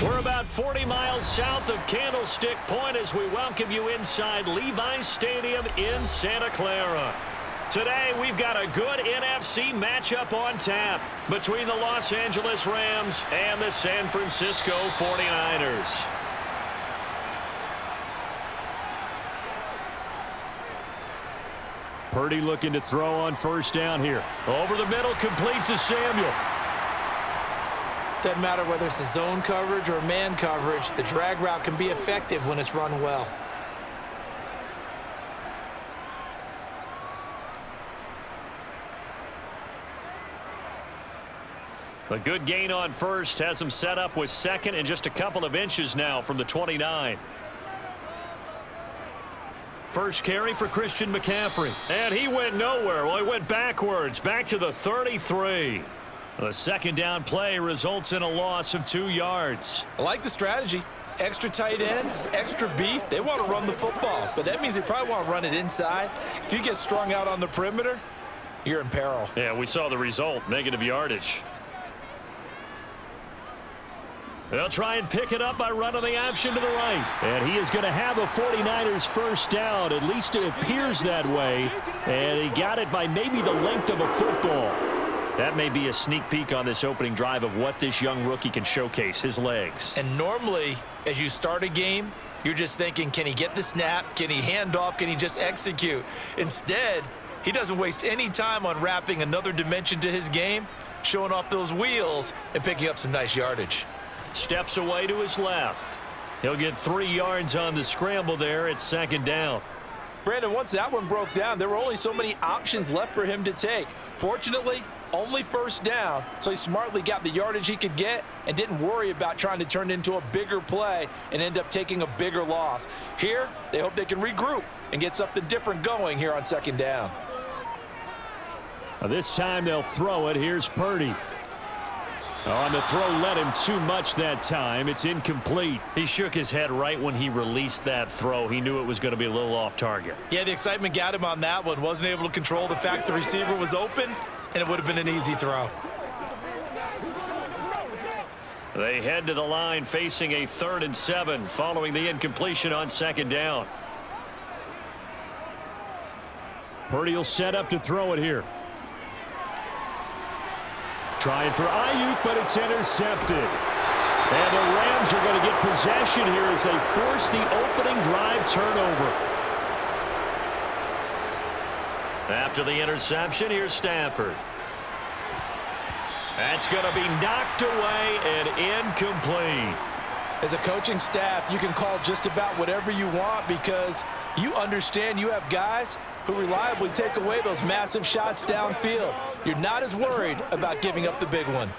We're about 40 miles south of Candlestick Point as we welcome you inside Levi's Stadium in Santa Clara. Today, we've got a good NFC matchup on tap between the Los Angeles Rams and the San Francisco 49ers. Purdy looking to throw on first down here. Over the middle, complete to Samuel. Doesn't matter whether it's a zone coverage or man coverage, the drag route can be effective when it's run well. A good gain on first has him set up with second and just a couple of inches now from the 29. First carry for Christian McCaffrey. And he went nowhere. Well, he went backwards, back to the 33. The second down play results in a loss of 2 yards. I like the strategy. Extra tight ends, extra beef. They want to run the football, but that means they probably want to run it inside. If you get strung out on the perimeter, you're in peril. Yeah, we saw the result, negative yardage. They'll try and pick it up by running the option to the right. And he is going to have a 49ers first down. At least it appears that way. And he got it by maybe the length of a football. That may be a sneak peek on this opening drive of what this young rookie can showcase, his legs. And normally, as you start a game, you're just thinking, can he get the snap? Can he hand off? Can he just execute? Instead, he doesn't waste any time on wrapping another dimension to his game, showing off those wheels, and picking up some nice yardage. Steps away to his left. He'll get 3 yards on the scramble there at second down. Brandon, once that one broke down, there were only so many options left for him to take. Fortunately, only first down, so he smartly got the yardage he could get and didn't worry about trying to turn it into a bigger play and end up taking a bigger loss. Here, they hope they can regroup and get something different going here on second down. This time they'll throw it. Here's Purdy. On the throw, led him too much that time. It's incomplete. He shook his head right when he released that throw. He knew it was going to be a little off target. Yeah, the excitement got him on that one. Wasn't able to control the fact the receiver was open, and it would have been an easy throw. They head to the line facing a 3rd and 7 following the incompletion on second down. Purdy will set up to throw it here. Trying for Ayuk, but it's intercepted. And the Rams are going to get possession here as they force the opening drive turnover. After the interception, here's Stafford. That's going to be knocked away and incomplete. As a coaching staff, you can call just about whatever you want because you understand you have guys who reliably take away those massive shots downfield. You're not as worried about giving up the big one.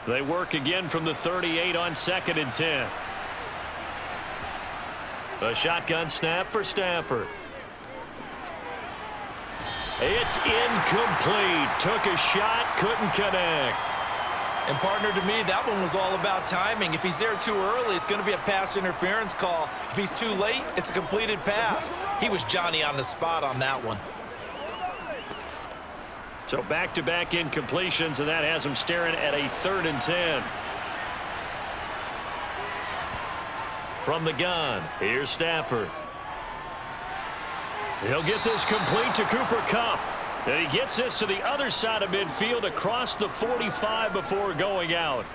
They work again from the 38 on 2nd and 10. A shotgun snap for Stafford. It's incomplete. Took a shot, couldn't connect. And partner, to me, that one was all about timing. If he's there too early, it's going to be a pass interference call. If he's too late, it's a completed pass. He was Johnny on the spot on that one. So back-to-back incompletions, and that has him staring at a 3rd and 10. From the gun, here's Stafford. He'll get this complete to Cooper Kupp. And he gets this to the other side of midfield across the 45 before going out.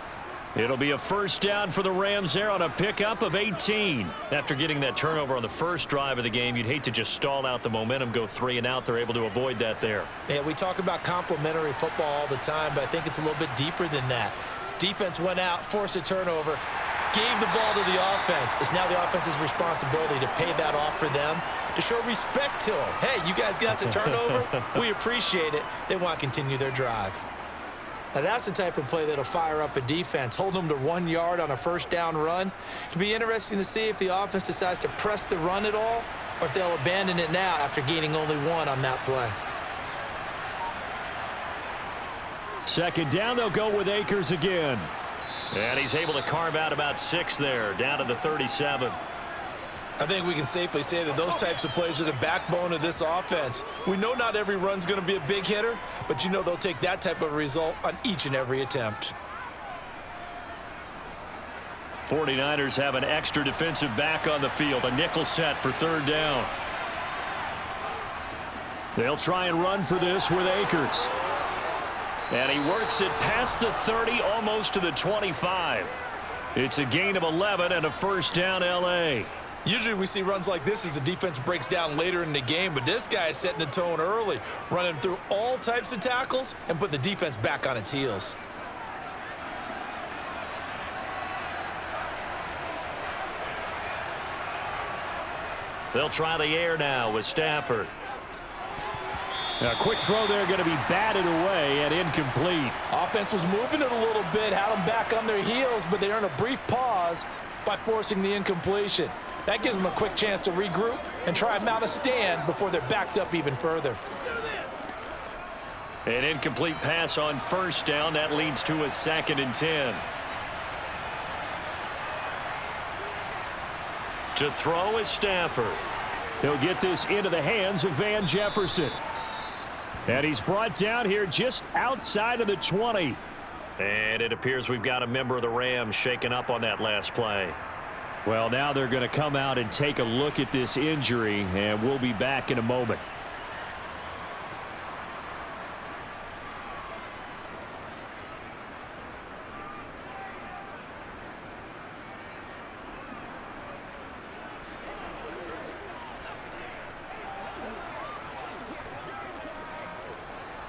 It'll be a first down for the Rams there on a pickup of 18. After getting that turnover on the first drive of the game, you'd hate to just stall out the momentum, go 3 and out. They're able to avoid that there. Yeah, we talk about complementary football all the time, but I think it's a little bit deeper than that. Defense went out, forced a turnover, gave the ball to the offense. It's now the offense's responsibility to pay that off for them, to show respect to them. Hey, you guys got the turnover. We appreciate it. They want to continue their drive. Now, that's the type of play that'll fire up a defense, hold them to 1 yard on a first down run. It'll be interesting to see if the offense decides to press the run at all or if they'll abandon it now after gaining only 1 on that play. Second down, they'll go with Akers again. And he's able to carve out about 6 there, down to the 37. I think we can safely say that those types of plays are the backbone of this offense. We know not every run's going to be a big hitter, but you know they'll take that type of result on each and every attempt. 49ers have an extra defensive back on the field. A nickel set for third down. They'll try and run for this with Akers. And he works it past the 30, almost to the 25. It's a gain of 11 and a first down, L.A. Usually we see runs like this as the defense breaks down later in the game, but this guy is setting the tone early, running through all types of tackles and putting the defense back on its heels. They'll try the air now with Stafford. A quick throw there going to be batted away and incomplete. Offense was moving it a little bit, had them back on their heels, but they earned a brief pause by forcing the incompletion. That gives them a quick chance to regroup and try and mount a stand before they're backed up even further. An incomplete pass on first down. That leads to a 2nd and 10. To throw is Stafford. He'll get this into the hands of Van Jefferson. And he's brought down here just outside of the 20. And it appears we've got a member of the Rams shaken up on that last play. Well, now they're going to come out and take a look at this injury, and we'll be back in a moment.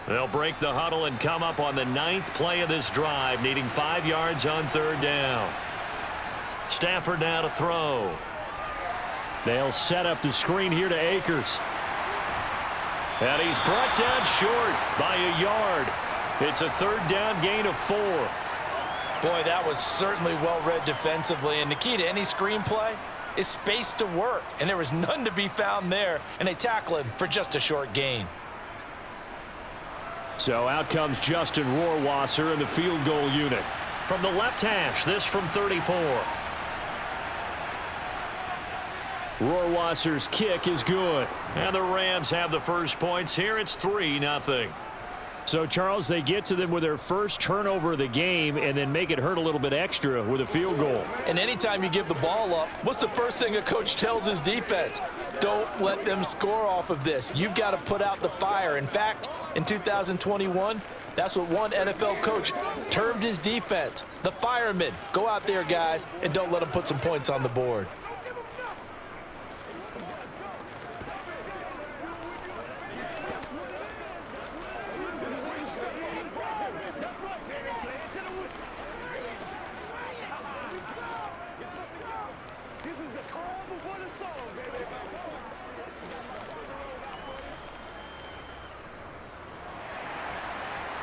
They'll break the huddle and come up on the 9th play of this drive, needing 5 yards on third down. Stafford now to throw. They'll set up the screen here to Akers. And he's brought down short by a yard. It's a third down gain of 4. Boy, that was certainly well read defensively, and the key to any screenplay is space to work, and there was none to be found there, and they tackle him for just a short gain. So out comes Justin Rohrwasser in the field goal unit. From the left hash, this from 34. Rohrwasser's kick is good. And the Rams have the first points here. It's 3-0. So, Charles, they get to them with their first turnover of the game and then make it hurt a little bit extra with a field goal. And anytime you give the ball up, what's the first thing a coach tells his defense? Don't let them score off of this. You've got to put out the fire. In fact, in 2021, that's what one NFL coach termed his defense. The firemen. Go out there, guys, and don't let them put some points on the board.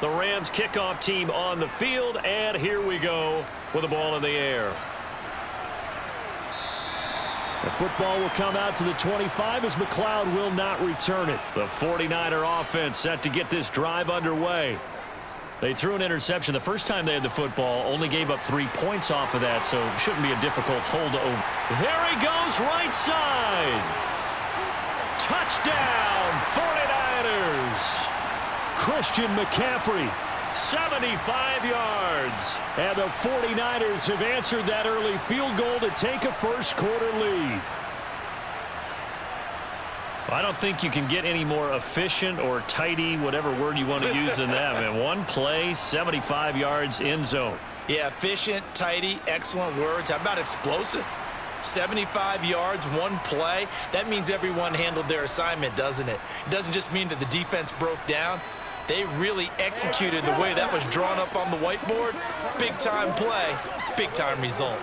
The Rams kickoff team on the field, and here we go with the ball in the air. The football will come out to the 25 as McLeod will not return it. The 49er offense set to get this drive underway. They threw an interception the first time they had the football, only gave up 3 points off of that, so it shouldn't be a difficult holdover. There he goes, right side. Touchdown, 49ers. Christian McCaffrey. 75 yards. And the 49ers have answered that early field goal to take a first-quarter lead. I don't think you can get any more efficient or tidy, whatever word you want to use in that. Man, one play, 75 yards, end zone. Yeah, efficient, tidy, excellent words. How about explosive? 75 yards, one play. That means everyone handled their assignment, doesn't it? It doesn't just mean that the defense broke down. They really executed the way that was drawn up on the whiteboard. Big-time play, big-time result.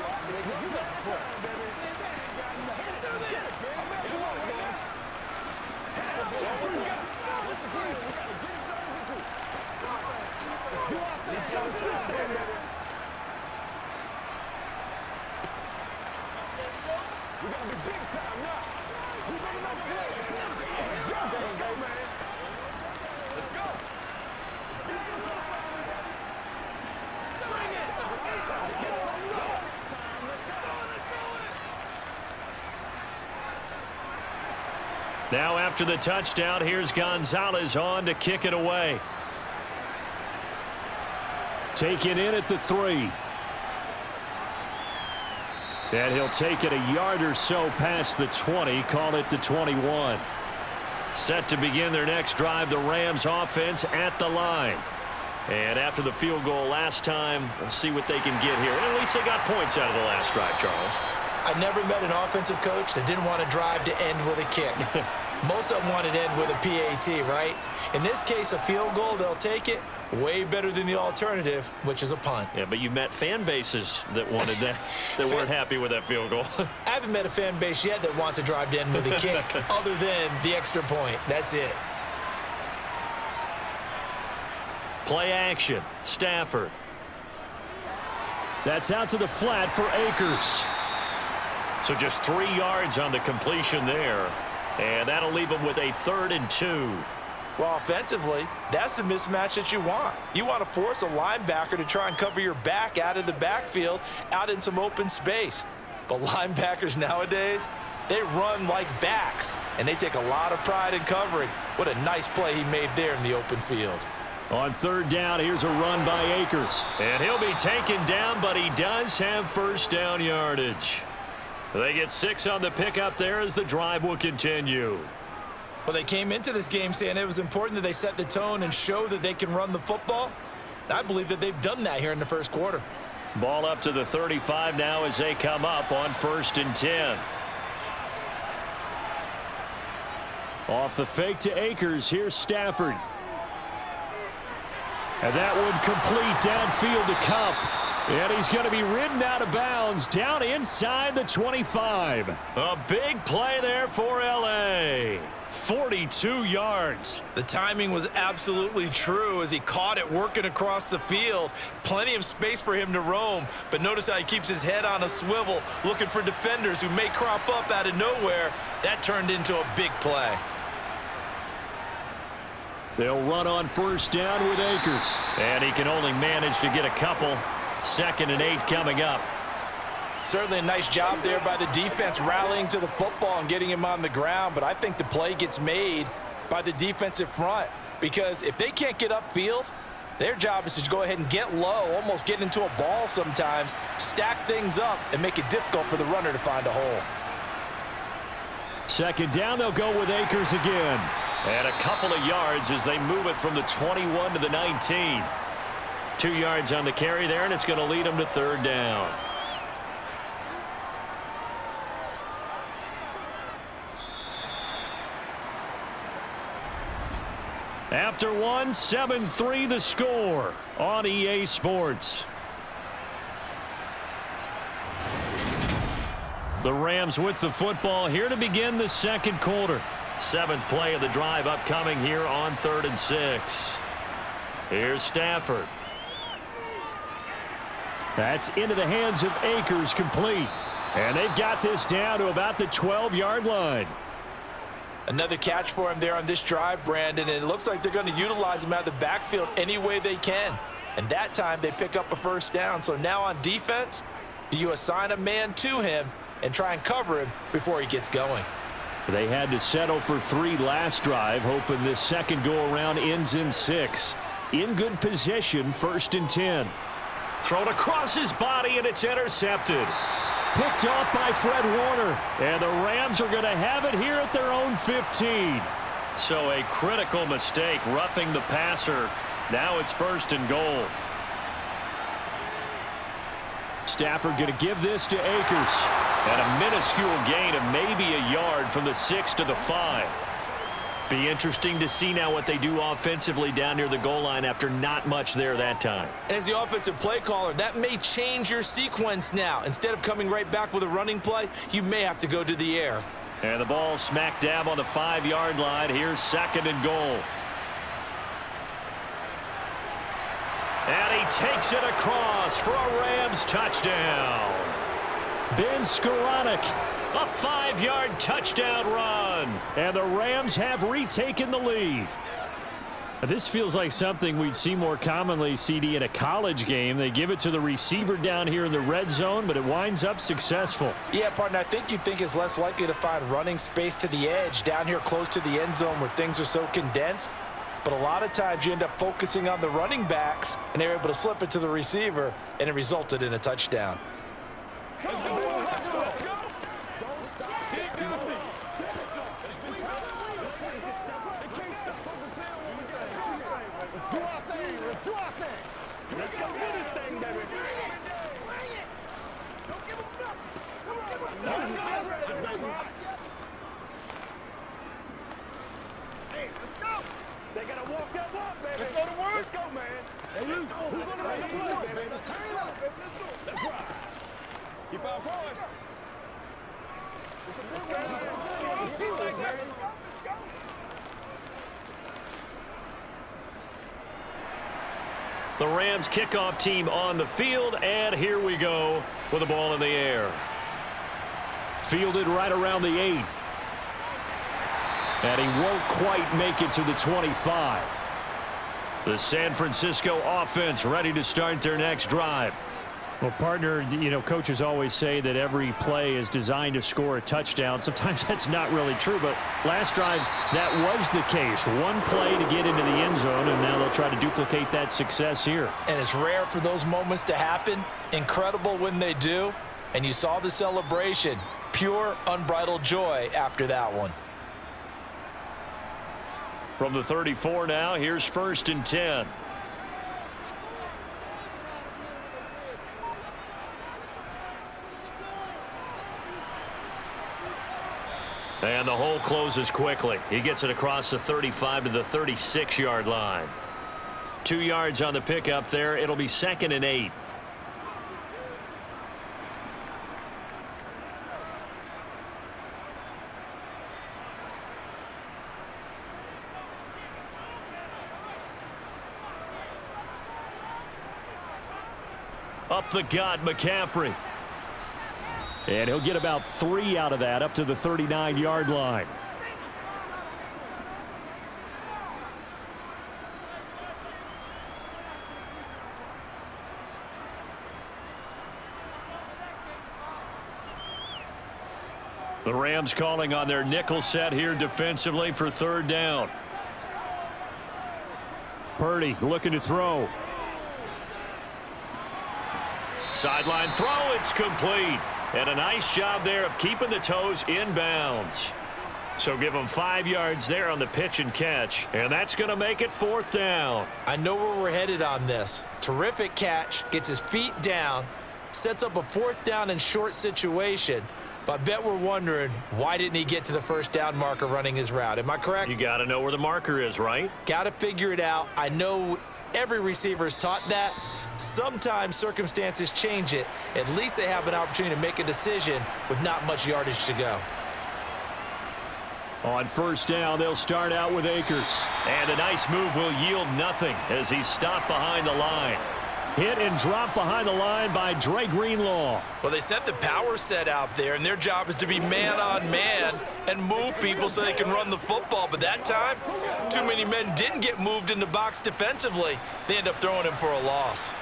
Now after the touchdown, here's Gonzalez on to kick it away. Taken in at the 3. And he'll take it a yard or so past the 20, call it the 21. Set to begin their next drive, the Rams offense at the line. And after the field goal last time, we'll see what they can get here. And at least they got points out of the last drive, Charles. I never met an offensive coach that didn't want to drive to end with a kick. Most of them wanted to end with a PAT, right? In this case, a field goal, they'll take it. Way better than the alternative, which is a punt. Yeah, but you've met fan bases that wanted that, that weren't happy with that field goal. I haven't met a fan base yet that wants to drive to end with a kick other than the extra point. That's it. Play action. Stafford. That's out to the flat for Akers. So just 3 yards on the completion there. And that'll leave them with a 3rd and 2. Well, offensively, that's the mismatch that you want. You want to force a linebacker to try and cover your back out of the backfield, out in some open space. But linebackers nowadays, they run like backs, and they take a lot of pride in covering. What a nice play he made there in the open field. On 3rd down, here's a run by Akers. And he'll be taken down, but he does have first down yardage. They get 6 on the pickup there as the drive will continue. Well, they came into this game saying it was important that they set the tone and show that they can run the football. I believe that they've done that here in the first quarter. Ball up to the 35 now as they come up on 1st and 10. Off the fake to Akers, here's Stafford. And that one complete downfield to Cup. And he's going to be ridden out of bounds down inside the 25. A big play there for L.A. 42 yards. The timing was absolutely true as he caught it working across the field. Plenty of space for him to roam, but notice how he keeps his head on a swivel looking for defenders who may crop up out of nowhere. That turned into a big play. They'll run on 1st down with Akers. And he can only manage to get a couple. 2nd and 8 coming up. Certainly a nice job there by the defense rallying to the football and getting him on the ground, but I think the play gets made by the defensive front because if they can't get upfield, their job is to go ahead and get low, almost get into a ball sometimes, stack things up, and make it difficult for the runner to find a hole. 2nd down, they'll go with Akers again. And a couple of yards as they move it from the 21 to the 19. 2 yards on the carry there, and it's going to lead them to 3rd down. After 1, 7-3 the score on EA Sports. The Rams with the football here to begin the 2nd quarter. 7th play of the drive upcoming here on 3rd and 6. Here's Stafford. That's into the hands of Akers, complete. And they've got this down to about the 12-yard line. Another catch for him there on this drive, Brandon, and it looks like they're going to utilize him out of the backfield any way they can. And that time they pick up a 1st down. So now on defense, do you assign a man to him and try and cover him before he gets going? They had to settle for 3 last drive, hoping this 2nd go-around ends in 6. In good position, 1st and 10. Thrown across his body, and it's intercepted. Picked off by Fred Warner. And the Rams are going to have it here at their own 15. So a critical mistake, roughing the passer. Now it's 1st and goal. Stafford going to give this to Akers. And a minuscule gain of maybe a yard from the 6 to the 5. Be interesting to see now what they do offensively down near the goal line after not much there that time. As the offensive play caller, that may change your sequence now. Instead of coming right back with a running play, you may have to go to the air. And the ball smack dab on the 5-yard line. Here's 2nd and goal. And he takes it across for a Rams touchdown. Ben Skoranek. A 5-yard touchdown run. And the Rams have retaken the lead. This feels like something we'd see more commonly, CD, in a college game. They give it to the receiver down here in the red zone, but it winds up successful. Yeah, partner, I think you'd think it's less likely to find running space to the edge down here close to the end zone where things are so condensed. But a lot of times you end up focusing on the running backs, and they're able to slip it to the receiver, and it resulted in a touchdown. Keep our voice. Let's go. The Rams kickoff team on the field, and here we go with the ball in the air. Fielded right around the 8. And he won't quite make it to the 25. The San Francisco offense ready to start their next drive. Well, partner, you know, coaches always say that every play is designed to score a touchdown. Sometimes that's not really true, but last drive, that was the case. One play to get into the end zone, and now they'll try to duplicate that success here. And it's rare for those moments to happen. Incredible when they do. And you saw the celebration. Pure, unbridled joy after that one. From the 34 now, here's 1st and 10. And the hole closes quickly. He gets it across the 35 to the 36-yard line. 2 yards on the pickup there. It'll be 2nd and 8. Up the gut, McCaffrey. And he'll get about 3 out of that, up to the 39-yard line. The Rams calling on their nickel set here defensively for 3rd down. Purdy looking to throw. Sideline throw, it's complete. And a nice job there of keeping the toes in bounds. So give them 5 yards there on the pitch and catch. And that's going to make it 4th down. I know where we're headed on this. Terrific catch, gets his feet down, sets up a 4th down and short situation. But I bet we're wondering, why didn't he get to the 1st down marker running his route? Am I correct? You got to know where the marker is, right? Got to figure it out. I know every receiver is taught that. Sometimes circumstances change it. At least they have an opportunity to make a decision with not much yardage to go. On 1st down, they'll start out with Akers. And a nice move will yield nothing as he's stopped behind the line. Hit and drop behind the line by Dre Greenlaw. Well, they sent the power set out there, and their job is to be man on man and move people so they can run the football. But that time, too many men didn't get moved in the box defensively. They end up throwing him for a loss.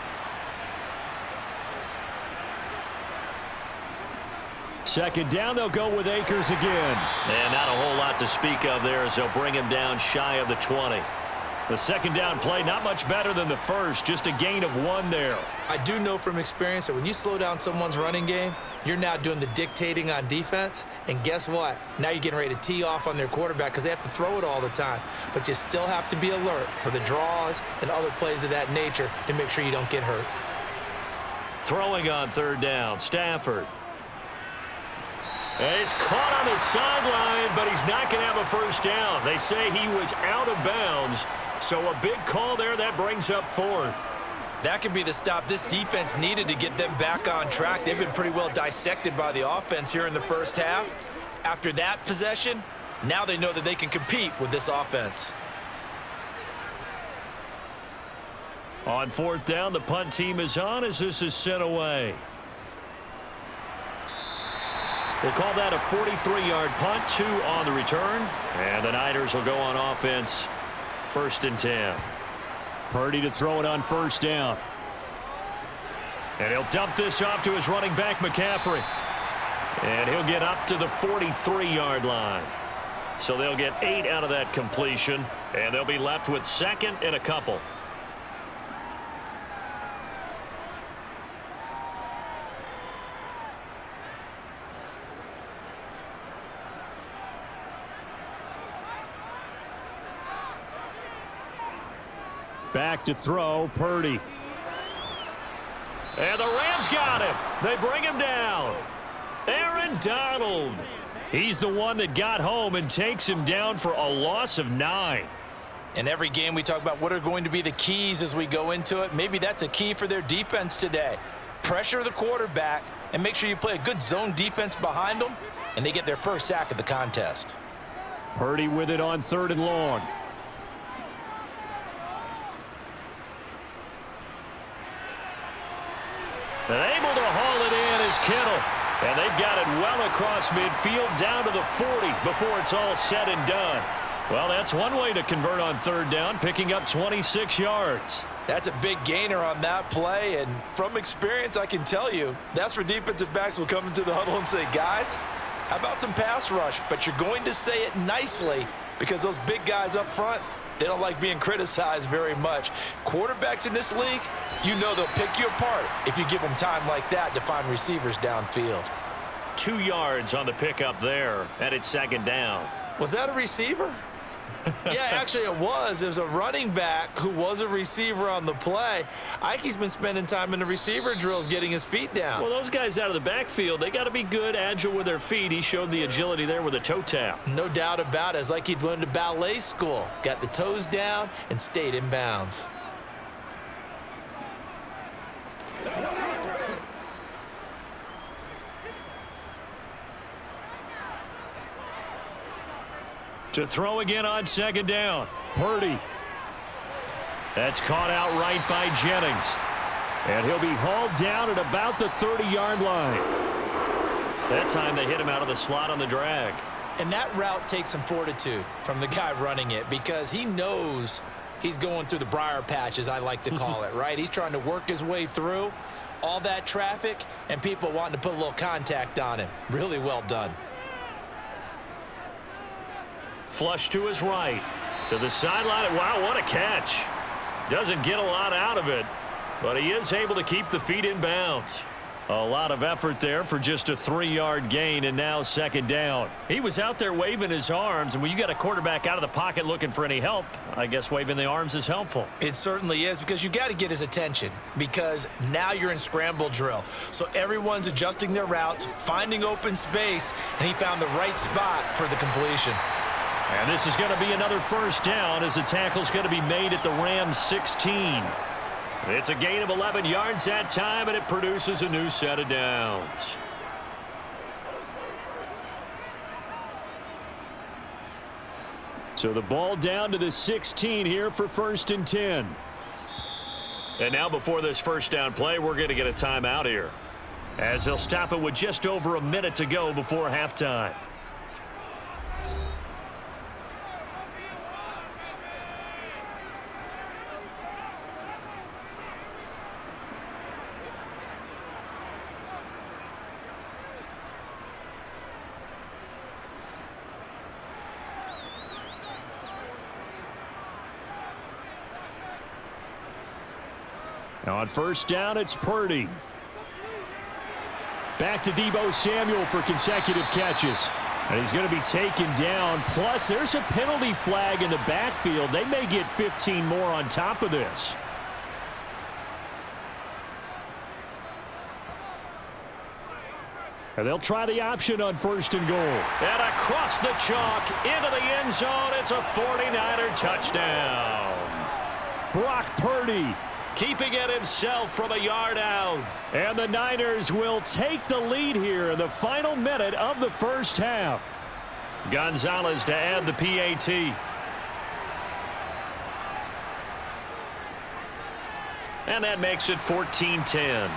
2nd down, they'll go with Akers again. And not a whole lot to speak of there as they'll bring him down shy of the 20. The 2nd down play, not much better than the first, just a gain of 1 there. I do know from experience that when you slow down someone's running game, you're now doing the dictating on defense. And guess what? Now you're getting ready to tee off on their quarterback because they have to throw it all the time. But you still have to be alert for the draws and other plays of that nature to make sure you don't get hurt. Throwing on 3rd down, Stafford. And he's caught on the sideline, but he's not going to have a 1st down. They say he was out of bounds, so a big call there. That brings up 4th. That could be the stop this defense needed to get them back on track. They've been pretty well dissected by the offense here in the 1st half. After that possession, now they know that they can compete with this offense. On 4th down, the punt team is on as this is sent away. We'll call that a 43-yard punt, 2 on the return. And the Niners will go on offense, 1st and 10. Purdy to throw it on 1st down. And he'll dump this off to his running back, McCaffrey. And he'll get up to the 43-yard line. So they'll get 8 out of that completion, and they'll be left with 2nd and a couple. Back to throw, Purdy. And the Rams got him. They bring him down. Aaron Donald. He's the one that got home and takes him down for a loss of 9. In every game, we talk about what are going to be the keys as we go into it. Maybe that's a key for their defense today. pressure the quarterback, and make sure you play a good zone defense behind them, and they get their first sack of the contest. Purdy with it on 3rd and long. And able to haul it in is Kittle. And they've got it well across midfield down to the 40 before it's all said and done. Well, that's one way to convert on 3rd down, picking up 26 yards. That's a big gainer on that play, and from experience, I can tell you, that's where defensive backs will come into the huddle and say, guys, how about some pass rush? But you're going to say it nicely because those big guys up front, they don't like being criticized very much. Quarterbacks in this league, you know they'll pick you apart if you give them time like that to find receivers downfield. 2 yards on the pickup there, and it's 2nd down. Was that a receiver? Yeah, actually it was. It was a running back who was a receiver on the play. Ike's been spending time in the receiver drills getting his feet down. Well, those guys out of the backfield, they got to be good, agile with their feet. He showed the agility there with a toe tap. No doubt about it. It's like he'd went to ballet school. Got the toes down and stayed in bounds. To throw again on 2nd down. Purdy. That's caught out right by Jennings. And he'll be hauled down at about the 30-yard line. That time they hit him out of the slot on the drag. And that route takes some fortitude from the guy running it because he knows he's going through the briar patch, as I like to call it, right? He's trying to work his way through all that traffic and people wanting to put a little contact on him. Really well done. Flush to his right. To the sideline. Wow, what a catch. Doesn't get a lot out of it, but he is able to keep the feet in bounds. A lot of effort there for just a 3-yard gain, and now 2nd down. He was out there waving his arms, and when you got a quarterback out of the pocket looking for any help, I guess waving the arms is helpful. It certainly is because you got to get his attention because now you're in scramble drill. So everyone's adjusting their routes, finding open space, and he found the right spot for the completion. And this is going to be another 1st down as the tackle's going to be made at the Rams 16. It's a gain of 11 yards that time, and it produces a new set of downs. So the ball down to the 16 here for 1st and 10. And now before this 1st down play, we're going to get a timeout here, as they'll stop it with just over a minute to go before halftime. Now on 1st down, it's Purdy. Back to Deebo Samuel for consecutive catches. And he's going to be taken down. Plus, there's a penalty flag in the backfield. They may get 15 more on top of this. And they'll try the option on 1st and goal. And across the chalk into the end zone. It's a 49er touchdown. Brock Purdy keeping it himself from a yard out. And the Niners will take the lead here in the final minute of the 1st half. Gonzalez to add the PAT. And that makes it 14-10.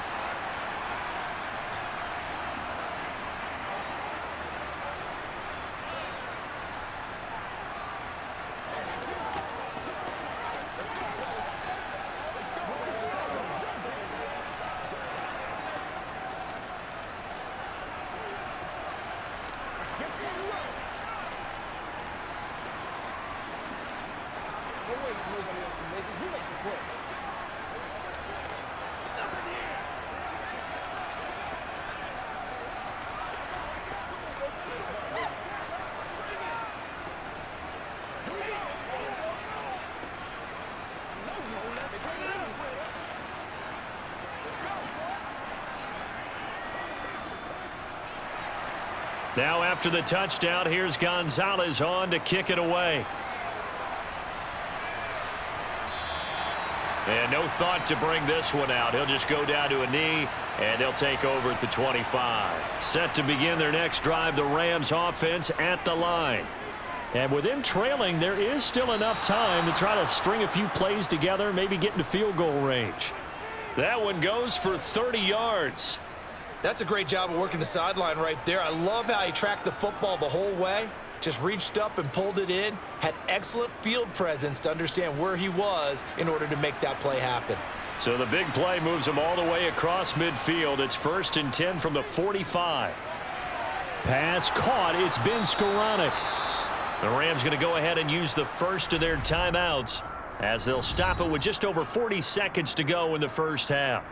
Now after the touchdown, here's Gonzalez on to kick it away. And no thought to bring this one out. He'll just go down to a knee, and they'll take over at the 25. Set to begin their next drive, the Rams offense at the line. And with them trailing, there is still enough time to try to string a few plays together, maybe get into field goal range. That one goes for 30 yards. That's a great job of working the sideline right there. I love how he tracked the football the whole way. Just reached up and pulled it in. Had excellent field presence to understand where he was in order to make that play happen. So the big play moves him all the way across midfield. It's 1st and 10 from the 45. Pass caught. It's been Skoranek. The Rams going to go ahead and use the first of their timeouts as they'll stop it with just over 40 seconds to go in the first half.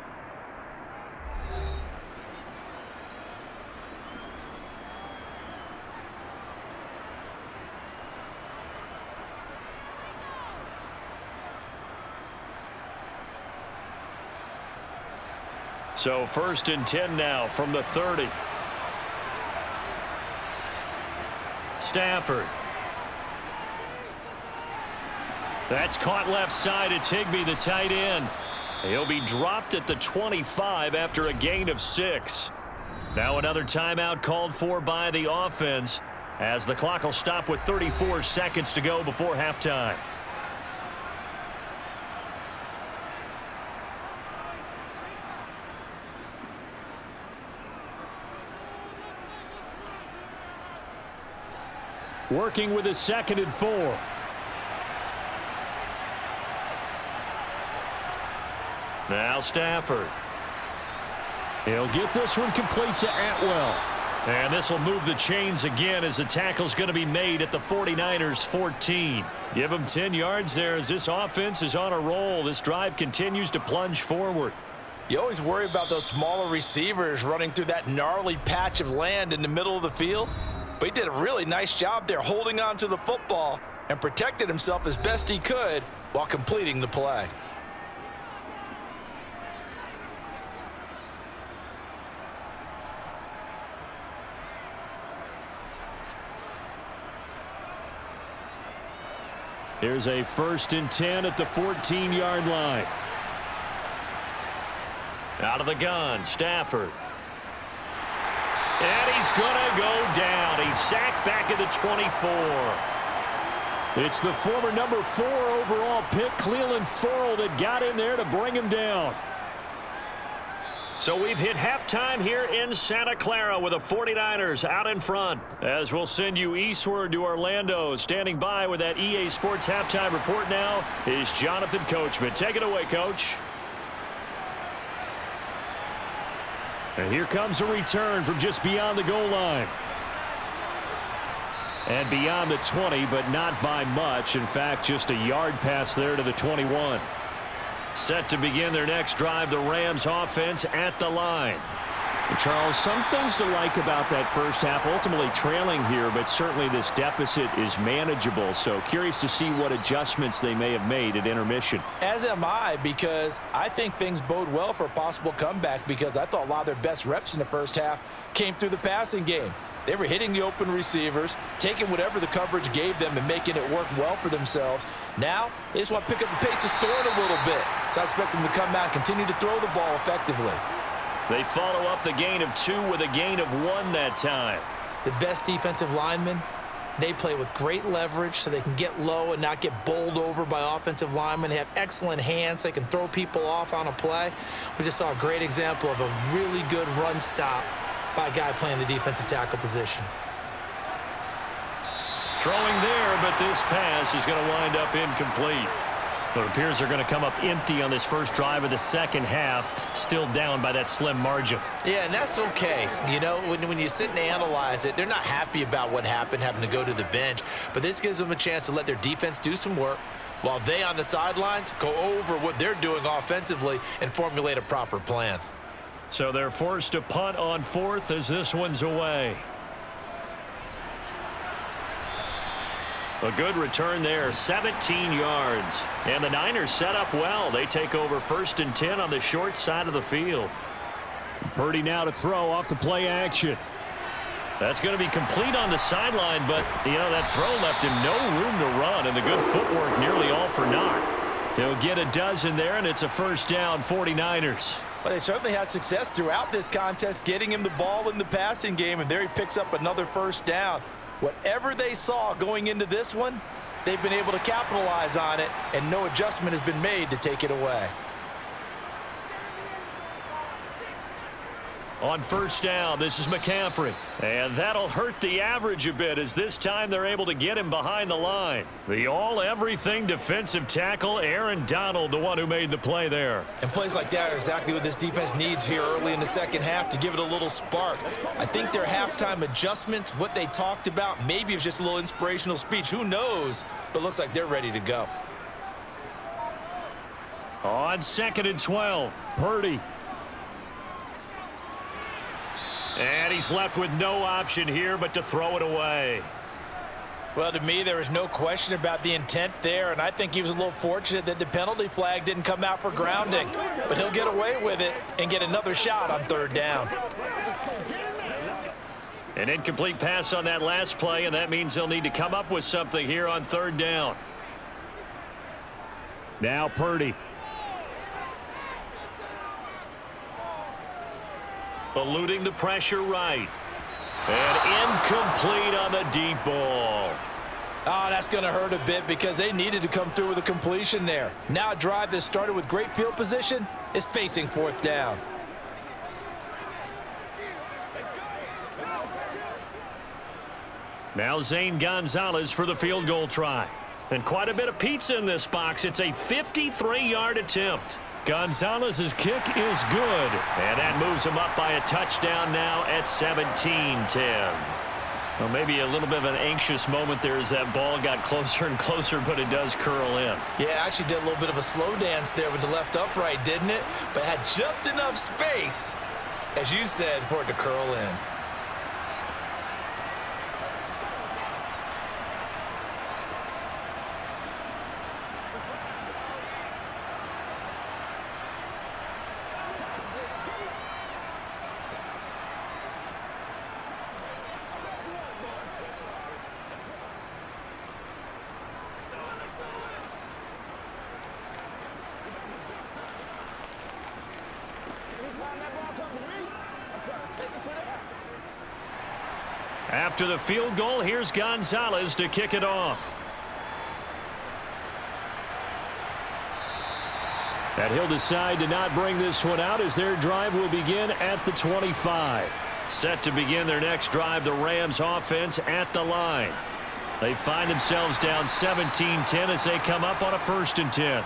So 1st and 10 now from the 30. Stafford. That's caught left side. It's Higbee, the tight end. He'll be dropped at the 25 after a gain of 6. Now another timeout called for by the offense as the clock will stop with 34 seconds to go before halftime. Working with a 2nd and 4. Now Stafford. He'll get this one complete to Atwell. And this will move the chains again as the tackle's going to be made at the 49ers 14. Give them 10 yards there as this offense is on a roll. This drive continues to plunge forward. You always worry about those smaller receivers running through that gnarly patch of land in the middle of the field. But he did a really nice job there holding on to the football and protected himself as best he could while completing the play. Here's a 1st and 10 at the 14-yard line. Out of the gun, Stafford. And he's going to go down. He's sacked back at the 24. It's the former number 4 overall pick, Cleveland Ferrell, that got in there to bring him down. So we've hit halftime here in Santa Clara with the 49ers out in front. As we'll send you eastward to Orlando. Standing by with that EA Sports halftime report now is Jonathan Coachman. Take it away, Coach. And here comes a return from just beyond the goal line. And beyond the 20, but not by much. In fact, just a yard pass there to the 21. Set to begin their next drive, the Rams offense at the line. And Charles, some things to like about that first half. Ultimately trailing here, but certainly this deficit is manageable. So curious to see what adjustments they may have made at intermission. As am I, because I think things bode well for a possible comeback, because I thought a lot of their best reps in the first half came through the passing game. They were hitting the open receivers, taking whatever the coverage gave them and making it work well for themselves. Now, they just want to pick up the pace of scoring a little bit. So I expect them to come out and continue to throw the ball effectively. They follow up the gain of 2 with a gain of 1 that time. The best defensive linemen, they play with great leverage so they can get low and not get bowled over by offensive linemen. They have excellent hands. They can throw people off on a play. We just saw a great example of a really good run stop by a guy playing the defensive tackle position. Throwing there, but this pass is going to wind up incomplete. It appears they're going to come up empty on this first drive of the second half, still down by that slim margin. Yeah, and that's okay. You know, when you sit and analyze it, they're not happy about what happened, having to go to the bench. But this gives them a chance to let their defense do some work while they on the sidelines go over what they're doing offensively and formulate a proper plan. So they're forced to punt on 4th as this one's away. A good return there, 17 yards. And the Niners set up well. They take over 1st and 10 on the short side of the field. Purdy now to throw off the play action. That's going to be complete on the sideline, but, you know, that throw left him no room to run, and the good footwork nearly all for naught. He'll get a dozen there, and it's a first down, 49ers. Well, they certainly had success throughout this contest, getting him the ball in the passing game, and there he picks up another first down. Whatever they saw going into this one, they've been able to capitalize on it, and no adjustment has been made to take it away. On first down, this is McCaffrey. And that'll hurt the average a bit as this time they're able to get him behind the line. The all-everything defensive tackle, Aaron Donald, the one who made the play there. And plays like that are exactly what this defense needs here early in the second half to give it a little spark. I think their halftime adjustments, what they talked about, maybe it was just a little inspirational speech. Who knows? But looks like they're ready to go. On 2nd and 12, Purdy. And he's left with no option here but to throw it away. Well, to me, there was no question about the intent there, and I think he was a little fortunate that the penalty flag didn't come out for grounding. But he'll get away with it and get another shot on third down. An incomplete pass on that last play, and that means they'll need to come up with something here on third down. Now Purdy. Eluding the pressure right. And incomplete on the deep ball. Oh, that's going to hurt a bit because they needed to come through with a completion there. Now a drive that started with great field position is facing fourth down. Now Zane Gonzalez for the field goal try. And quite a bit of pizza in this box. It's a 53-yard attempt. Gonzalez's kick is good. And that moves him up by a touchdown now at 17-10. Well, maybe a little bit of an anxious moment there as that ball got closer and closer, but it does curl in. Yeah, actually did a little bit of a slow dance there with the left upright, didn't it? But had just enough space, as you said, for it to curl in. After the field goal, here's Gonzalez to kick it off. And he'll decide to not bring this one out as their drive will begin at the 25. Set to begin their next drive, the Rams offense at the line. They find themselves down 17-10 as they come up on a 1st and 10.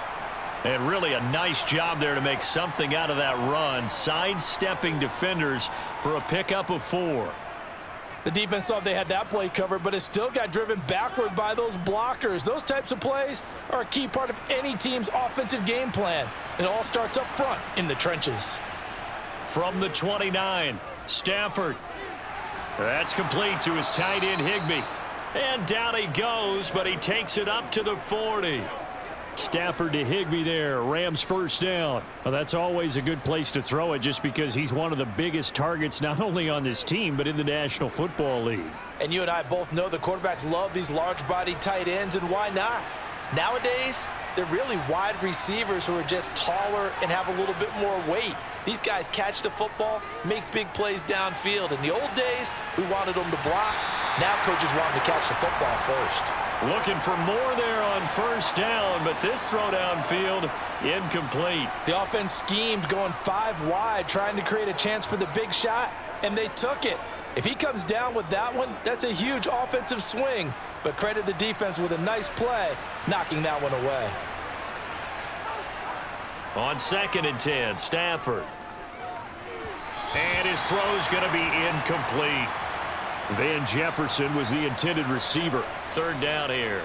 And really a nice job there to make something out of that run, sidestepping defenders for a pickup of 4. The defense thought they had that play covered, but it still got driven backward by those blockers. Those types of plays are a key part of any team's offensive game plan. It all starts up front in the trenches. From the 29, Stafford. That's complete to his tight end, Higbee. And down he goes, but he takes it up to the 40. Stafford to Higbee there. Rams first down. Well, that's always a good place to throw it just because he's one of the biggest targets not only on this team but in the National Football League. And you and I both know the quarterbacks love these large-bodied tight ends, and why not? Nowadays, they're really wide receivers who are just taller and have a little bit more weight. These guys catch the football, make big plays downfield. In the old days, we wanted them to block. Now coaches want them to catch the football first. Looking for more there on first down, but this throw downfield incomplete. The offense schemed going 5 wide, trying to create a chance for the big shot, and they took it. If he comes down with that one, that's a huge offensive swing. But credit the defense with a nice play, knocking that one away. On 2nd and 10, Stafford. And his throw's going to be incomplete. Van Jefferson was the intended receiver. 3rd down here.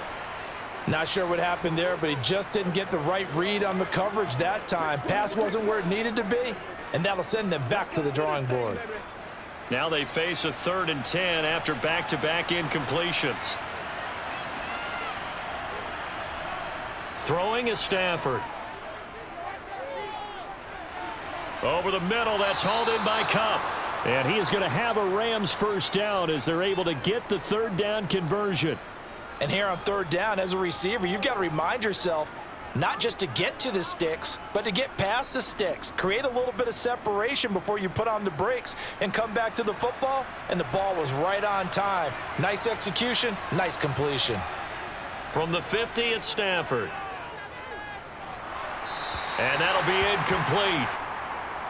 Not sure what happened there, but he just didn't get the right read on the coverage that time. Pass wasn't where it needed to be, and that'll send them back to the drawing board. Now they face a 3rd and 10 after back-to-back incompletions. Throwing is Stafford. Over the middle, that's hauled in by Cup. And he is going to have a Rams first down as they're able to get the 3rd down conversion. And here on 3rd down, as a receiver, you've got to remind yourself, not just to get to the sticks, but to get past the sticks. Create a little bit of separation before you put on the brakes and come back to the football, and the ball was right on time. Nice execution, nice completion. From the 50, it's Stafford. And that'll be incomplete.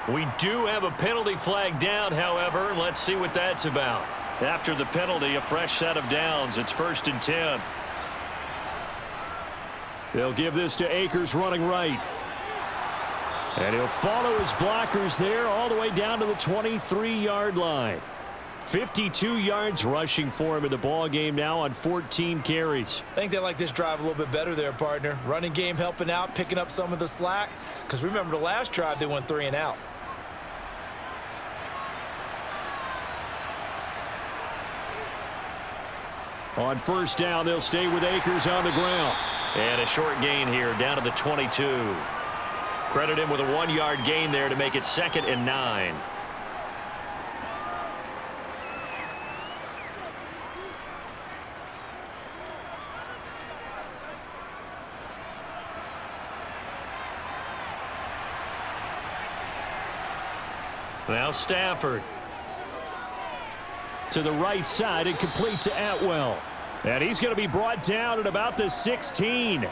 We do have a penalty flag down, however. Let's see what that's about. After the penalty, a fresh set of downs. It's 1st and 10. They'll give this to Akers running right. And he'll follow his blockers there all the way down to the 23-yard line. 52 yards rushing for him in the ball game now on 14 carries. I think they like this drive a little bit better there, partner. Running game helping out, picking up some of the slack. Because remember, the last drive, they went 3 and out. On 1st down, they'll stay with Akers on the ground. And a short gain here down to the 22. Credit him with a 1-yard gain there to make it 2nd and 9. Now Stafford. To the right side and complete to Atwell. And he's going to be brought down at about the 16.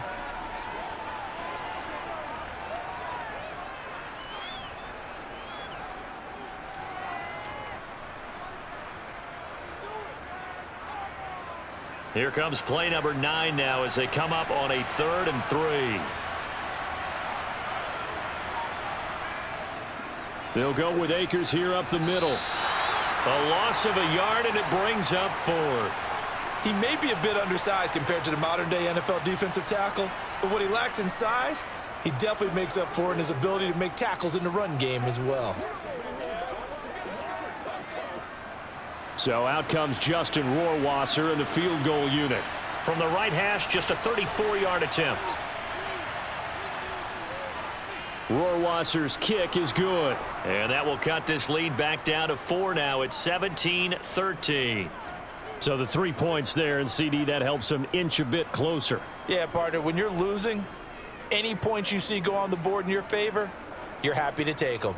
Here comes play number 9 now as they come up on a 3rd and 3. They'll go with Akers here up the middle. A loss of a yard, and it brings up 4th. He may be a bit undersized compared to the modern-day NFL defensive tackle, but what he lacks in size, he definitely makes up for in his ability to make tackles in the run game as well. So out comes Justin Rohrwasser in the field goal unit. From the right hash, just a 34-yard attempt. Rohrwasser's kick is good. And that will cut this lead back down to 4 now. It's 17-13. So the 3 points there, and CD, that helps him inch a bit closer. Yeah, partner, when you're losing, any points you see go on the board in your favor, you're happy to take them.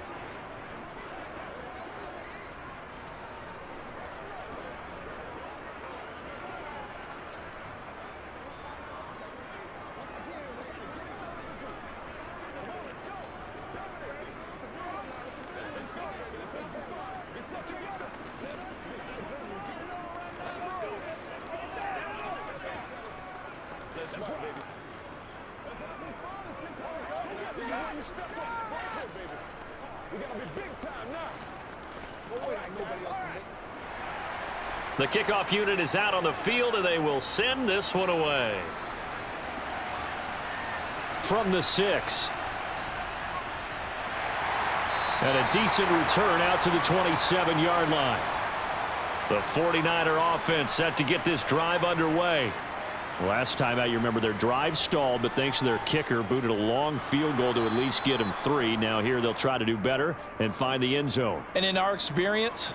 The kickoff unit is out on the field, and they will send this one away. From the 6. And a decent return out to the 27-yard line. The 49er offense set to get this drive underway. Last time out, you remember their drive stalled, but thanks to their kicker, booted a long field goal to at least get them 3. Now here they'll try to do better and find the end zone. And in our experience,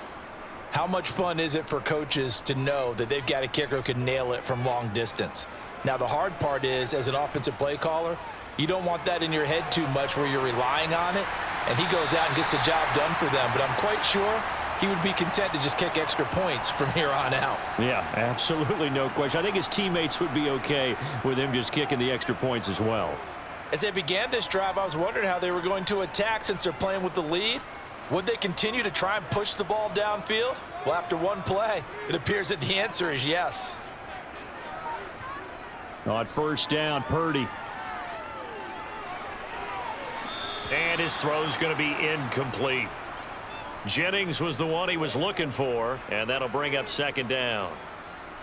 how much fun is it for coaches to know that they've got a kicker who can nail it from long distance? Now, the hard part is, as an offensive play caller, you don't want that in your head too much where you're relying on it, and he goes out and gets the job done for them. But I'm quite sure he would be content to just kick extra points from here on out. Yeah, absolutely no question. I think his teammates would be okay with him just kicking the extra points as well. As they began this drive, I was wondering how they were going to attack since they're playing with the lead. Would they continue to try and push the ball downfield? Well, after one play, it appears that the answer is yes. On 1st down, Purdy. And his throw's going to be incomplete. Jennings was the one he was looking for, and that'll bring up 2nd down.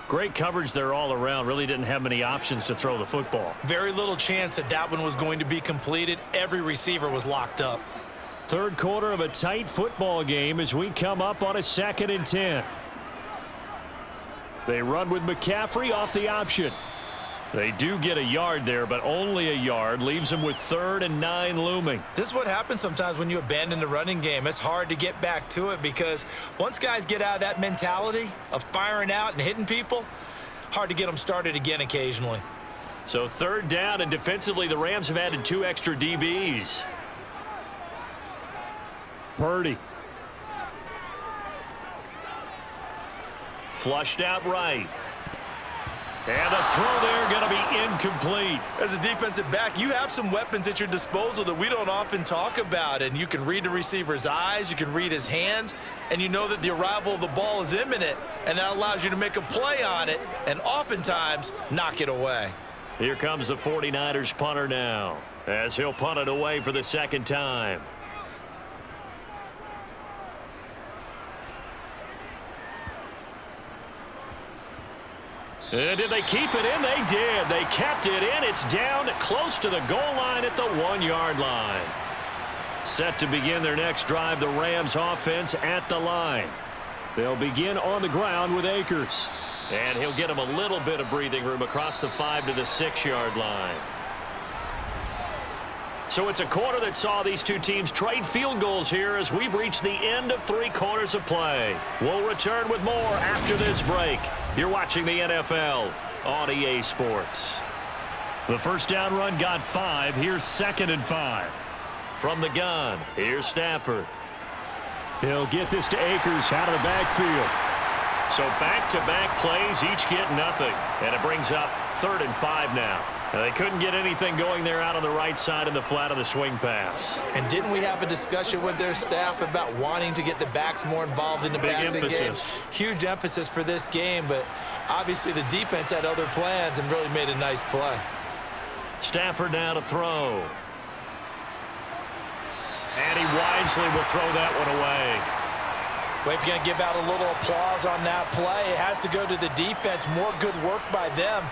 Great coverage there all around. Really didn't have many options to throw the football. Very little chance that that one was going to be completed. Every receiver was locked up. 3rd quarter of a tight football game as we come up on a 2nd and 10. They run with McCaffrey off the option. They do get a yard there, but only a yard. Leaves them with 3rd and 9 looming. This is what happens sometimes when you abandon the running game. It's hard to get back to it because once guys get out of that mentality of firing out and hitting people, hard to get them started again occasionally. So third down, and defensively the Rams have added 2 extra DBs. Purdy. Flushed out right. And the throw there going to be incomplete. As a defensive back, you have some weapons at your disposal that we don't often talk about. And you can read the receiver's eyes, you can read his hands, and you know that the arrival of the ball is imminent, and that allows you to make a play on it and oftentimes knock it away. Here comes the 49ers punter now, as he'll punt it away for the second time. And did they keep it in? They did. They kept it in. It's down close to the goal line at the 1-yard line. Set to begin their next drive, the Rams offense at the line. They'll begin on the ground with Akers. And he'll get him a little bit of breathing room across the 5 to the 6-yard line. So it's a quarter that saw these two teams trade field goals here as we've reached the end of 3 quarters of play. We'll return with more after this break. You're watching the NFL on EA Sports. The first down run got 5. Here's 2nd and 5. From the gun, here's Stafford. He'll get this to Akers out of the backfield. So back-to-back plays, each get nothing. And it brings up 3rd and 5 now. They couldn't get anything going there out on the right side in the flat of the swing pass. And didn't we have a discussion with their staff about wanting to get the backs more involved in the passing game? Huge emphasis for this game, but obviously the defense had other plans and really made a nice play. Stafford now to throw. And he wisely will throw that one away. Well, if you're going to give out a little applause on that play, it has to go to the defense. More good work by them.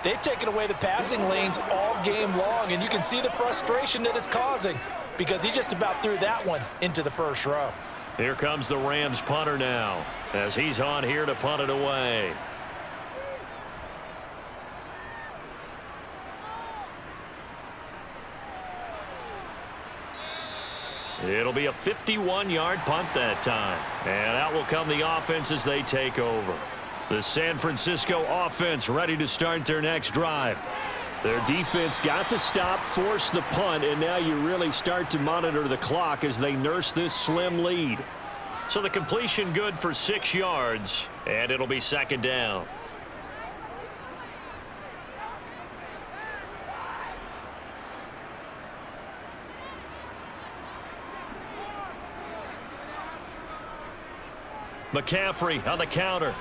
They've taken away the passing lanes all game long, and you can see the frustration that it's causing because he just about threw that one into the first row. Here comes the Rams punter now as he's on here to punt it away. It'll be a 51-yard punt that time. And out will come the offense as they take over. The San Francisco offense ready to start their next drive. Their defense got the stop, forced the punt, and now you really start to monitor the clock as they nurse this slim lead. So the completion good for 6 yards, and it'll be 2nd down. McCaffrey on the counter.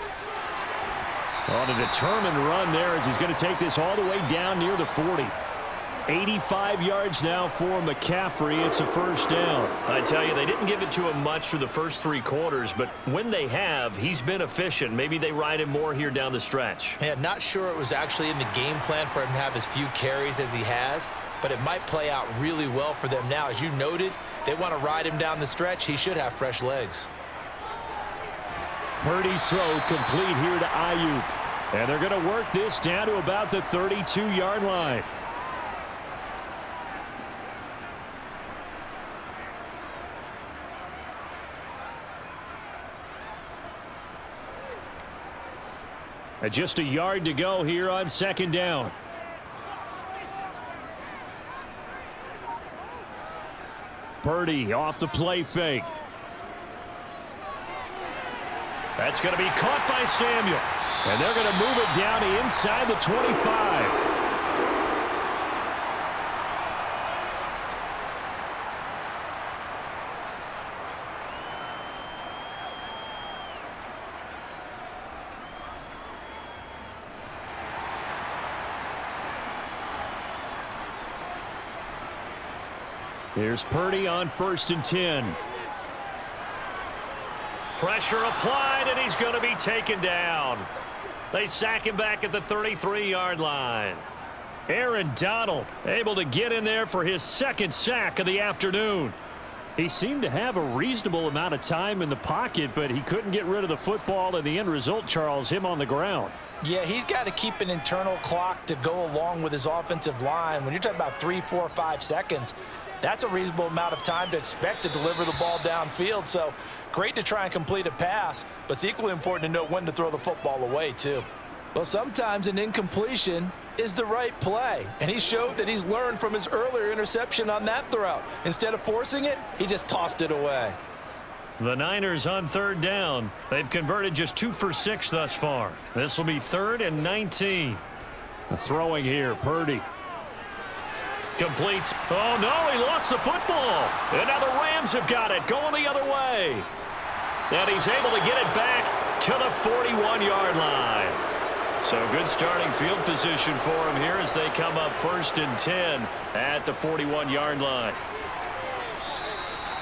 On a determined run there as he's going to take this all the way down near the 40. 85 yards now for McCaffrey. It's a first down. I tell you, they didn't give it to him much through the first 3 quarters, but when they have, he's been efficient. Maybe they ride him more here down the stretch. Yeah, not sure it was actually in the game plan for him to have as few carries as he has, but it might play out really well for them now. As you noted, if they want to ride him down the stretch, he should have fresh legs. Purdy's throw complete here to Ayuk. And they're going to work this down to about the 32-yard line. And just a yard to go here on 2nd down. Purdy off the play fake. That's going to be caught by Samuel. And they're going to move it down to inside the 25. Here's Purdy on 1st and 10. Pressure applied, and he's going to be taken down. They sack him back at the 33-yard line. Aaron Donald able to get in there for his 2nd sack of the afternoon. He seemed to have a reasonable amount of time in the pocket, but he couldn't get rid of the football, and the end result, Charles, him on the ground. Yeah, he's got to keep an internal clock to go along with his offensive line. When you're talking about 3, 4, 5 seconds, that's a reasonable amount of time to expect to deliver the ball downfield. So great to try and complete a pass, but it's equally important to know when to throw the football away, too. Well, sometimes an incompletion is the right play, and he showed that he's learned from his earlier interception on that throw. Instead of forcing it, he just tossed it away. The Niners on third down. They've converted just 2 for 6 thus far. This will be 3rd and 19. Throwing here, Purdy. Completes. Oh, no, he lost the football. And now the Rams have got it, going the other way. And he's able to get it back to the 41-yard line. So good starting field position for him here as they come up 1st and 10 at the 41-yard line.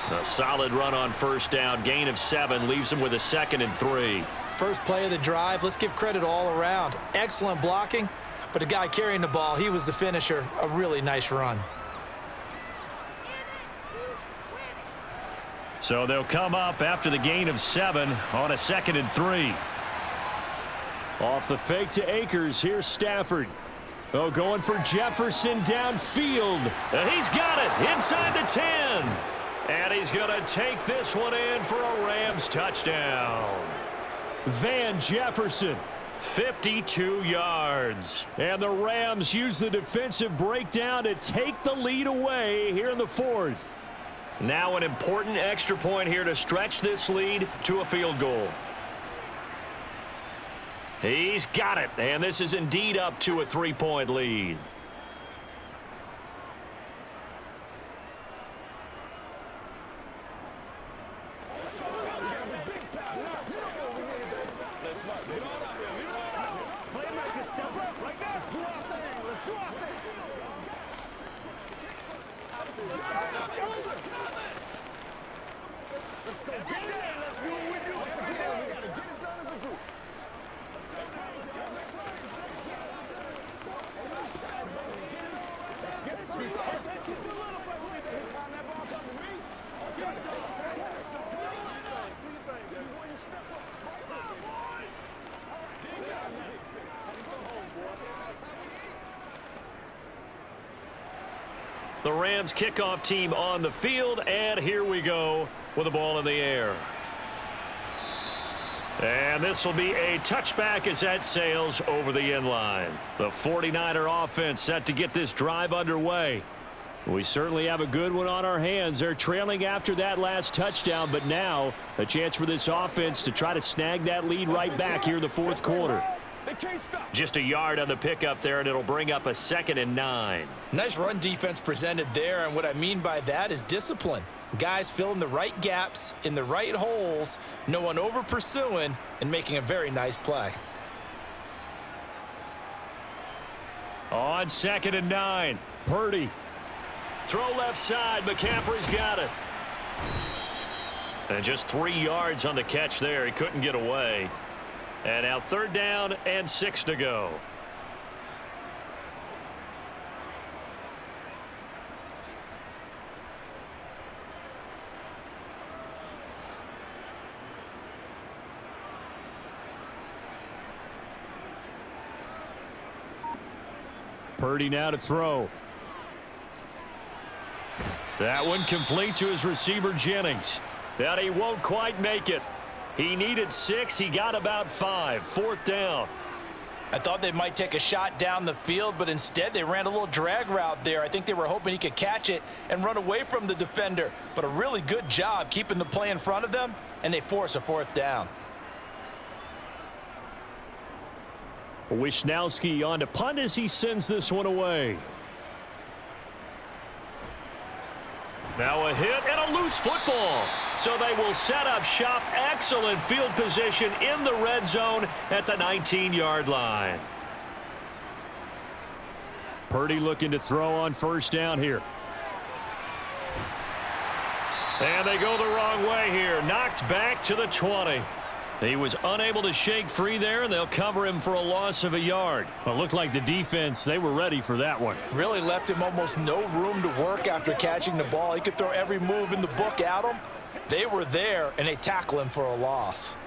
A solid run on 1st down. Gain of 7 leaves him with a 2nd and 3. First play of the drive, let's give credit all around. Excellent blocking, but the guy carrying the ball, he was the finisher. A really nice run. So they'll come up after the gain of 7 on a 2nd and 3. Off the fake to Akers, here's Stafford. Oh, going for Jefferson downfield. And he's got it inside the 10. And he's going to take this one in for a Rams touchdown. Van Jefferson. 52 yards. And the Rams use the defensive breakdown to take the lead away here in the 4th. Now an important extra point here to stretch this lead to a field goal. He's got it, and this is indeed up to a 3-point lead. The Rams kickoff team on the field, and here we go with the ball in the air. And this will be a touchback as that sails over the end line. The 49er offense set to get this drive underway. We certainly have a good one on our hands. They're trailing after that last touchdown, but now a chance for this offense to try to snag that lead right back here in the 4th quarter. Just a yard on the pickup there, and it'll bring up a 2nd and 9. Nice run defense presented there, and what I mean by that is discipline. Guys filling the right gaps in the right holes, no one over pursuing, and making a very nice play. On 2nd and 9, Purdy. Throw left side. McCaffrey's got it. And just 3 yards on the catch there. He couldn't get away. And now 3rd down and 6 to go. Purdy now to throw. That one complete to his receiver, Jennings. That he won't quite make it. He needed 6. He got about 5. 4th down. I thought they might take a shot down the field, but instead they ran a little drag route there. I think they were hoping he could catch it and run away from the defender. But a really good job keeping the play in front of them, and they force a 4th down. Wisnowski on to punt as he sends this one away. Now a hit and a loose football. So they will set up shop. Excellent field position in the red zone at the 19-yard line. Purdy looking to throw on 1st down here. And they go the wrong way here. Knocked back to the 20. He was unable to shake free there, and they'll cover him for a loss of a yard. Well, it looked like the defense, they were ready for that one. Really left him almost no room to work after catching the ball. He could throw every move in the book at him. They were there, and they tackle him for a loss.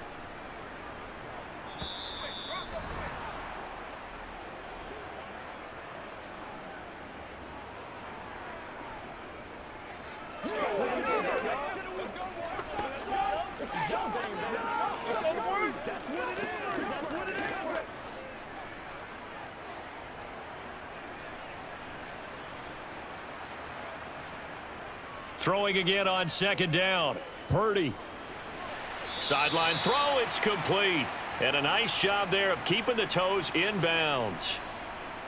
Throwing again on second down. Purdy. Sideline throw, it's complete. And a nice job there of keeping the toes in bounds.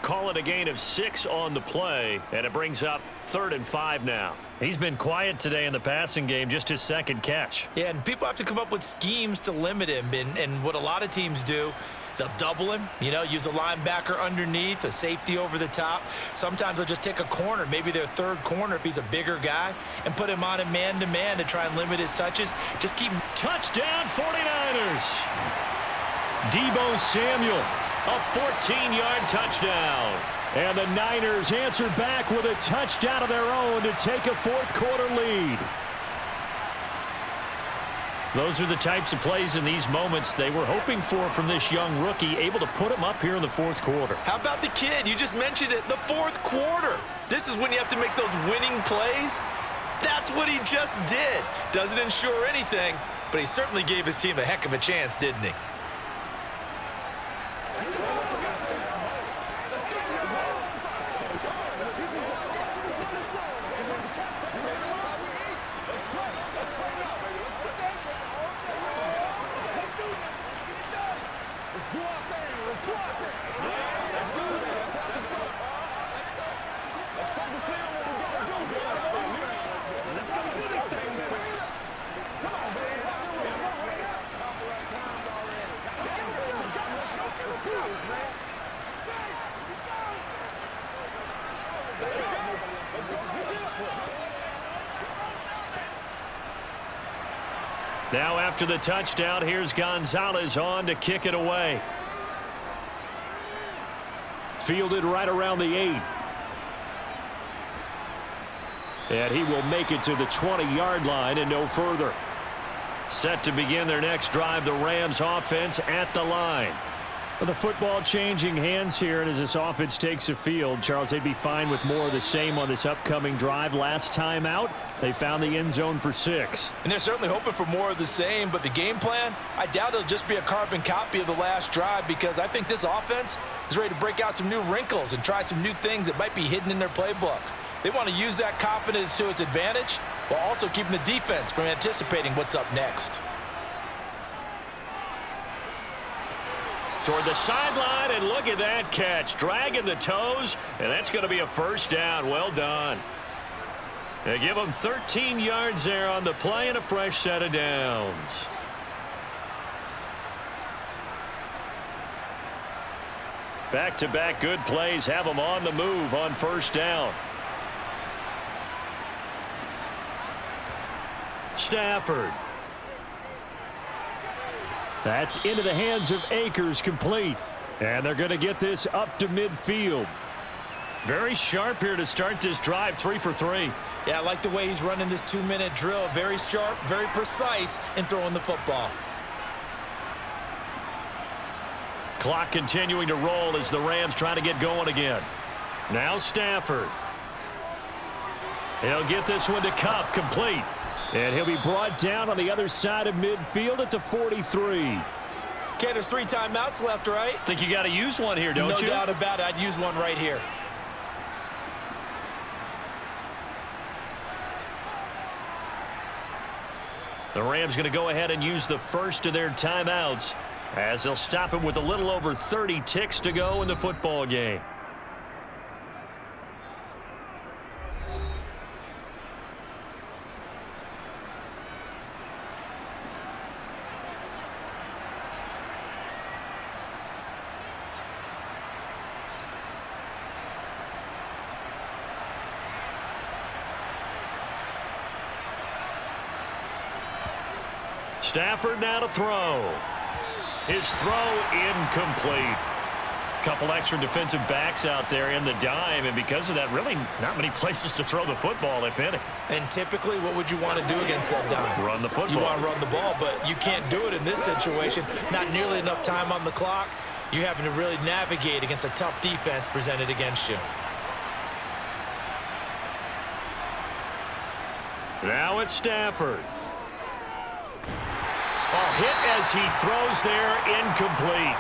Call it a gain of 6 on the play, and it brings up 3rd and 5 now. He's been quiet today in the passing game, just his second catch. Yeah, and people have to come up with schemes to limit him, and what a lot of teams do, they'll double him, use a linebacker underneath, a safety over the top. Sometimes they'll just take a corner, maybe their third corner if he's a bigger guy, and put him on a man-to-man to try and limit his touches. Just keep him. Touchdown, 49ers. Deebo Samuel, a 14-yard touchdown. And the Niners answer back with a touchdown of their own to take a fourth-quarter lead. Those are the types of plays in these moments they were hoping for from this young rookie, able to put him up here in the fourth quarter. How about the kid? You just mentioned it, the fourth quarter. This is when you have to make those winning plays. That's what he just did. Doesn't ensure anything, but he certainly gave his team a heck of a chance, didn't he? Now after the touchdown, here's Gonzalez on to kick it away. Fielded right around the 8. And he will make it to the 20-yard line and no further. Set to begin their next drive, the Rams offense at the line. Well, the football changing hands here, and as this offense takes the field, Charles, they'd be fine with more of the same on this upcoming drive. Last time out, they found the end zone for 6. And they're certainly hoping for more of the same, but the game plan, I doubt it'll just be a carbon copy of the last drive, because I think this offense is ready to break out some new wrinkles and try some new things that might be hidden in their playbook. They want to use that confidence to its advantage while also keeping the defense from anticipating what's up next. Toward the sideline, and look at that catch. Dragging the toes, and that's going to be a first down. Well done. They give them 13 yards there on the play and a fresh set of downs. Back-to-back good plays have them on the move on first down. Stafford. That's into the hands of Akers, complete. And they're going to get this up to midfield. Very sharp here to start this drive, 3 for 3. Yeah, I like the way he's running this 2-minute drill. Very sharp, very precise in throwing the football. Clock continuing to roll as the Rams try to get going again. Now Stafford. He'll get this one to Kupp, complete. And he'll be brought down on the other side of midfield at the 43. Okay, there's 3 timeouts left, right? Think you got to use one here, don't you? No doubt about it. I'd use one right here. The Rams going to go ahead and use the first of their timeouts as they'll stop it with a little over 30 ticks to go in the football game. Stafford now to throw. His throw incomplete. Couple extra defensive backs out there in the dime, and because of that, really not many places to throw the football, if any. And typically, what would you want to do against that dime? Run the football. You want to run the ball, but you can't do it in this situation. Not nearly enough time on the clock. You're having to really navigate against a tough defense presented against you. Now it's Stafford. Hit as he throws there, incomplete.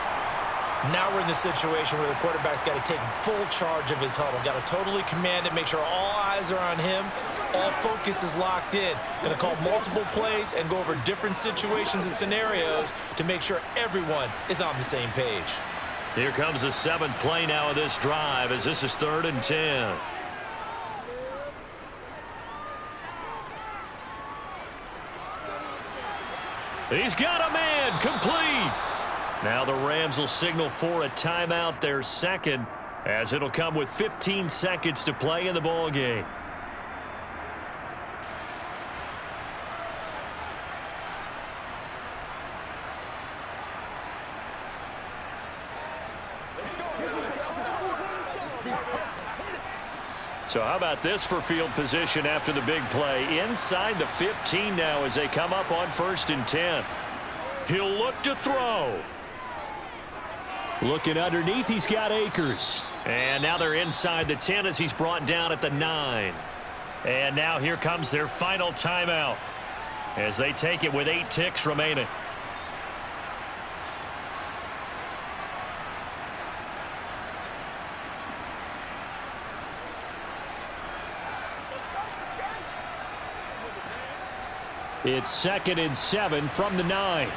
Now we're in the situation where the quarterback's got to take full charge of his huddle. Got to totally command it, make sure all eyes are on him, All focus is locked in. Going to call multiple plays and go over different situations and scenarios to make sure everyone is on the same page. Here comes the 7th play now of this drive as this is 3rd and 10. He's got a man, complete. Now the Rams will signal for a timeout, their second, as it'll come with 15 seconds to play in the ball game. So how about this for field position after the big play? Inside the 15 now as they come up on 1st and 10. He'll look to throw. Looking underneath, he's got Akers. And now they're inside the 10 as he's brought down at the 9. And now here comes their final timeout as they take it with 8 ticks remaining. It's 2nd and 7 from the 9.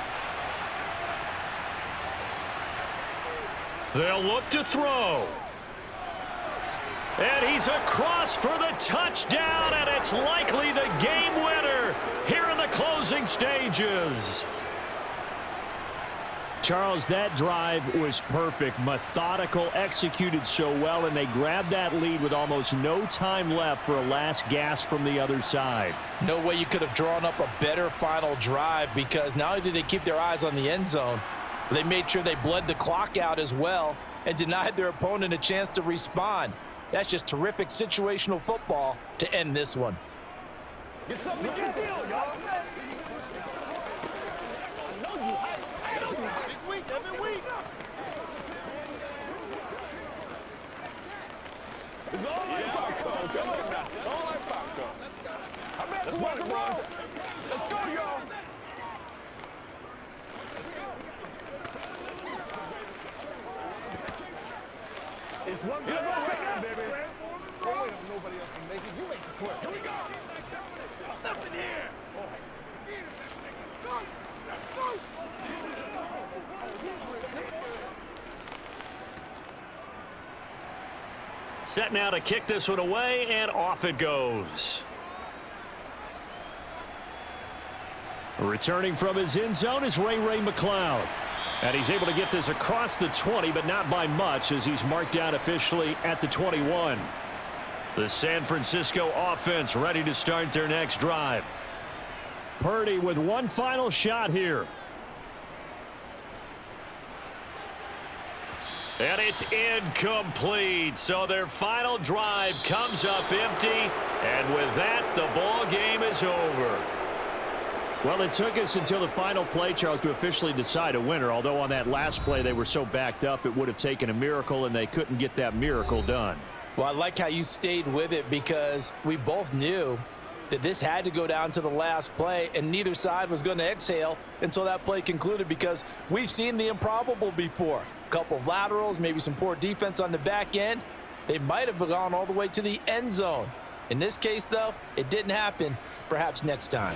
They'll look to throw. And he's across for the touchdown, and it's likely the game winner here in the closing stages. Charles, that drive was perfect, methodical, executed so well, and they grabbed that lead with almost no time left for a last gasp from the other side. No way you could have drawn up a better final drive, because not only did they keep their eyes on the end zone, but they made sure they bled the clock out as well and denied their opponent a chance to respond. That's just terrific situational football to end this one. Get something to get deal, y'all. Every week. It's all like popcorn. It's all like popcorn. I'm at the rock and roll. Let's go, y'all. It's one good round, baby. Don't wait on nobody else to make it. You make the play. Here we go. Nothing here. Set now to kick this one away, and off it goes. Returning from his end zone is Ray McCloud. And he's able to get this across the 20, but not by much, as he's marked down officially at the 21. The San Francisco offense ready to start their next drive. Purdy with one final shot here. And it's incomplete. So their final drive comes up empty. And with that, the ball game is over. Well, it took us until the final play, Charles, to officially decide a winner. Although on that last play they were so backed up, it would have taken a miracle, and they couldn't get that miracle done. Well, I like how you stayed with it, because we both knew that this had to go down to the last play, and neither side was going to exhale until that play concluded, because we've seen the improbable before. A couple of laterals, maybe some poor defense on the back end. They might have gone all the way to the end zone. In this case, though, it didn't happen. Perhaps next time.